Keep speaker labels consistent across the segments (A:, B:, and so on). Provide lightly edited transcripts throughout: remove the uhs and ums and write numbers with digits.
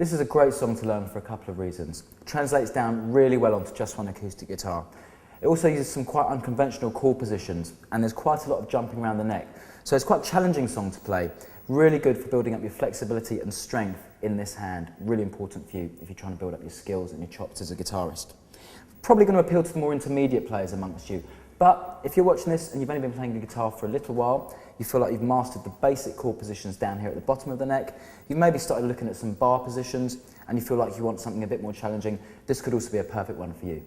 A: This is a great song to learn for a couple of reasons. It translates down really well onto just one acoustic guitar. It also uses some quite unconventional chord positions, and there's quite a lot of jumping around the neck. So it's quite a challenging song to play. Really good for building up your flexibility and strength in this hand. Really important for you if you're trying to build up your skills and your chops as a guitarist. Probably going to appeal to the more intermediate players amongst you. But if you're watching this and you've only been playing the guitar for a little while, you feel like you've mastered the basic chord positions down here at the bottom of the neck, you've maybe started looking at some bar positions, and you feel like you want something a bit more challenging, this could also be a perfect one for you.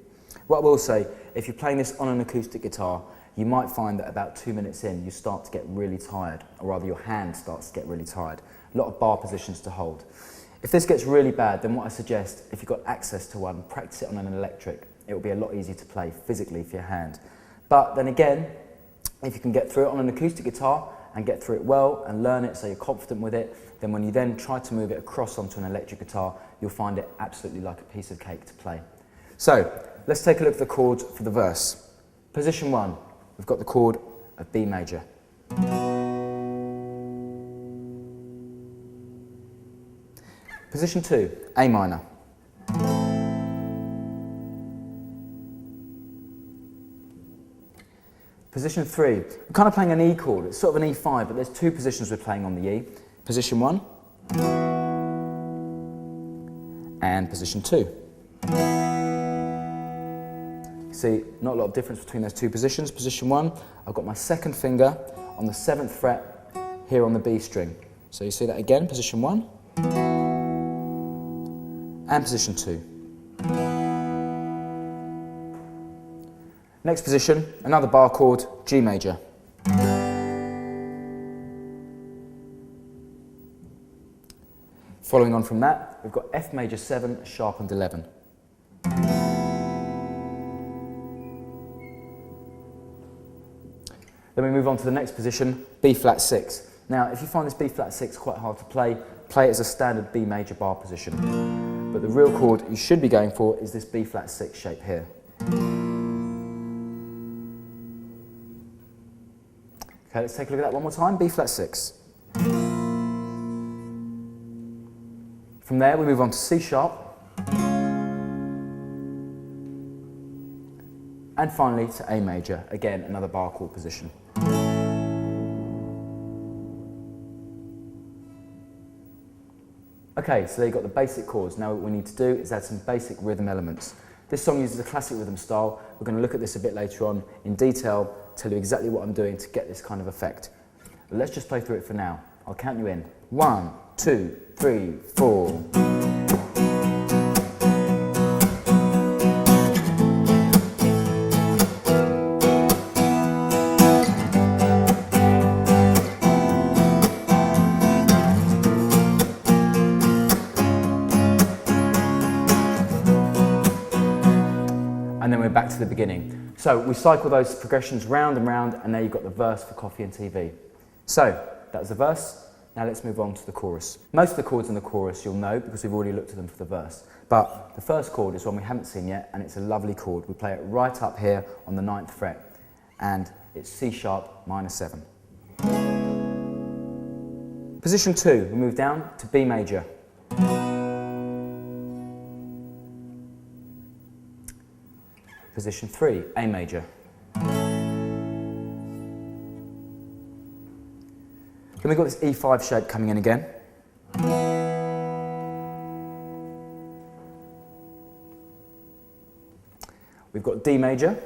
A: What I will say, if you're playing this on an acoustic guitar, you might find that about 2 minutes in, you start to get really tired, or rather your hand starts to get really tired. A lot of bar positions to hold. If this gets really bad, then what I suggest, if you've got access to one, practice it on an electric. It will be a lot easier to play physically for your hand. But then again, if you can get through it on an acoustic guitar and get through it well and learn it so you're confident with it, then when you then try to move it across onto an electric guitar, you'll find it absolutely like a piece of cake to play. So, let's take a look at the chords for the verse. Position 1, we've got the chord of B major. Position 2, A minor. Position 3, we're kind of playing an E chord. It's sort of an E5, but there's 2 positions we're playing on the E. Position 1 and position 2. See, not a lot of difference between those 2 positions. Position 1, I've got my second finger on the 7th fret here on the B string. So you see that again, position 1 and position 2. Next position, another bar chord, G major. Following on from that, we've got F major 7, sharpened 11. Then we move on to the next position, B flat 6. Now, if you find this B flat 6 quite hard to play it as a standard B major bar position. But the real chord you should be going for is this B flat 6 shape here. Okay, let's take a look at that one more time, B flat 6. From there we move on to C sharp. And finally to A major, again another bar chord position. Okay, so there you've got the basic chords. Now what we need to do is add some basic rhythm elements. This song uses a classic rhythm style. We're going to look at this a bit later on in detail, tell you exactly what I'm doing to get this kind of effect. But let's just play through it for now. I'll count you in. 1, 2, 3, 4. And then we're back to the beginning. So we cycle those progressions round and round, and there you've got the verse for coffee and TV. So that was the verse. Now let's move on to the chorus. Most of the chords in the chorus you'll know because we've already looked at them for the verse. But the first chord is one we haven't seen yet, and it's a lovely chord. We play it right up here on the 9th fret, and it's C sharp minor 7. Position 2, we move down to B major. Position 3, A major. Then we've got this E5 shape coming in again. We've got D major.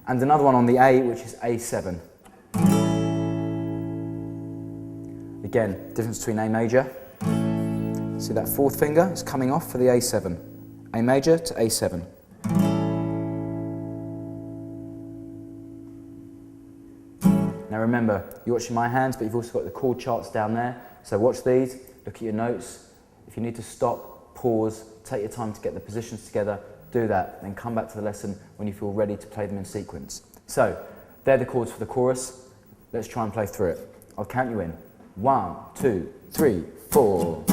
A: And another one on the A, which is A7. Again, difference between A major. See that 4th finger is coming off for the A7. A major to A7. Now remember, you're watching my hands, but you've also got the chord charts down there. So watch these, look at your notes. If you need to stop, pause, take your time to get the positions together, do that. Then come back to the lesson when you feel ready to play them in sequence. So, they're the chords for the chorus. Let's try and play through it. I'll count you in. 1, 2, 3, 4.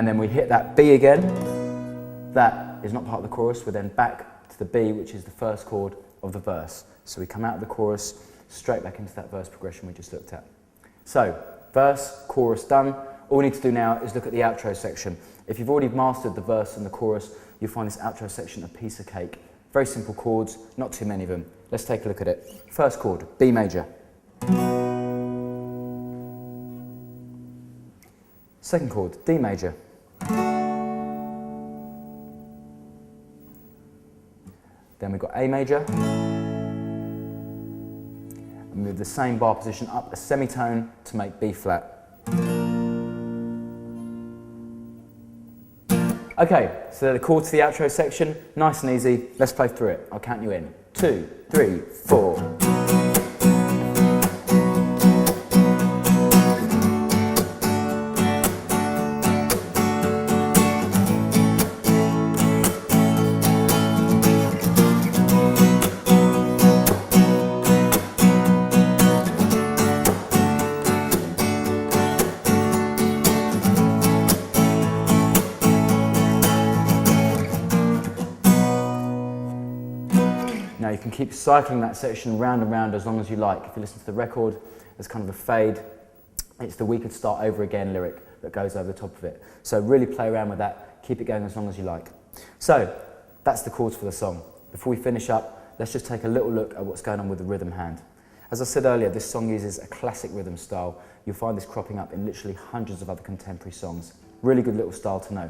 A: and then we hit that B again. That is not part of the chorus. We're then back to the B, which is the first chord of the verse. So we come out of the chorus, straight back into that verse progression we just looked at. So, verse, chorus done. All we need to do now is look at the outro section. If you've already mastered the verse and the chorus, you'll find this outro section a piece of cake. Very simple chords, not too many of them. Let's take a look at it. First chord, B major. Second chord, D major. Then we've got A major. And move the same bar position up a semitone to make B flat. Okay, so they're the chords to the outro section. Nice and easy. Let's play through it. I'll count you in. 2, 3, 4. Now you can keep cycling that section round and round as long as you like. If you listen to the record, there's kind of a fade. It's the "we could start over again" lyric that goes over the top of it. So really play around with that, keep it going as long as you like. So that's the chords for the song. Before we finish up, let's just take a little look at what's going on with the rhythm hand. As I said earlier, this song uses a classic rhythm style. You'll find this cropping up in literally hundreds of other contemporary songs. Really good little style to know.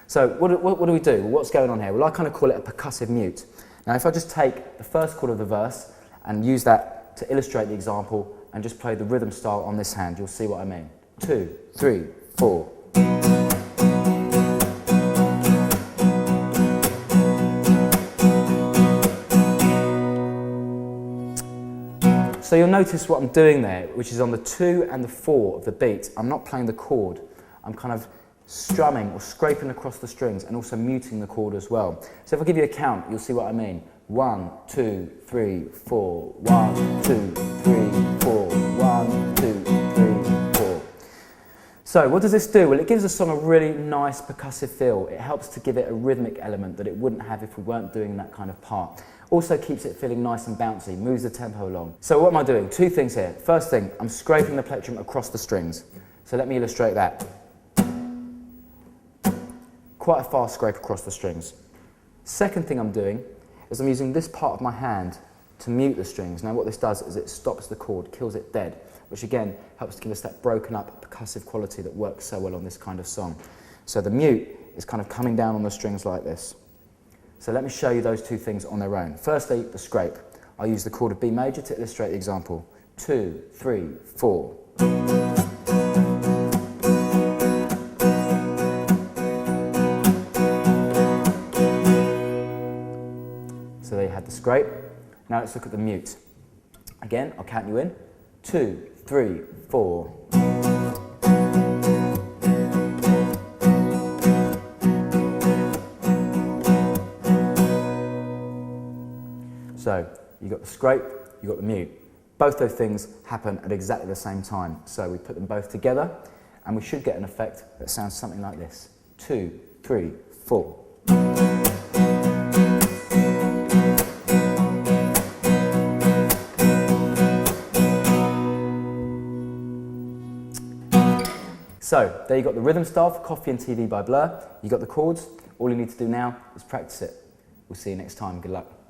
A: So what do we do? Well, what's going on here? Well, I kind of call it a percussive mute. Now if I just take the first chord of the verse and use that to illustrate the example and just play the rhythm style on this hand, you'll see what I mean. 2, 3, 4. So you'll notice what I'm doing there, which is on the 2 and the 4 of the beat. I'm not playing the chord. I'm kind of strumming or scraping across the strings and also muting the chord as well. So if I give you a count, you'll see what I mean. 1, 2, 3, 4. 1, 2, 3, 4. 1, 2, 3, 4. So what does this do? Well, it gives the song a really nice percussive feel. It helps to give it a rhythmic element that it wouldn't have if we weren't doing that kind of part. Also keeps it feeling nice and bouncy, moves the tempo along. So what am I doing? Two things here. First thing, I'm scraping the plectrum across the strings. So let me illustrate that. Quite a fast scrape across the strings. Second thing I'm doing is I'm using this part of my hand to mute the strings. Now what this does is it stops the chord, kills it dead, which again helps to give us that broken up percussive quality that works so well on this kind of song. So the mute is kind of coming down on the strings like this. So let me show you those two things on their own. Firstly, the scrape. I'll use the chord of B major to illustrate the example. 2, 3, 4. So there you had the scrape. Now let's look at the mute. Again, I'll count you in. 2, 3, 4. So you've got the scrape, you've got the mute. Both those things happen at exactly the same time. So we put them both together and we should get an effect that sounds something like this. 2, 3, 4. So, there you got the rhythm style for Coffee and TV by Blur. You got the chords. All you need to do now is practice it. We'll see you next time. Good luck.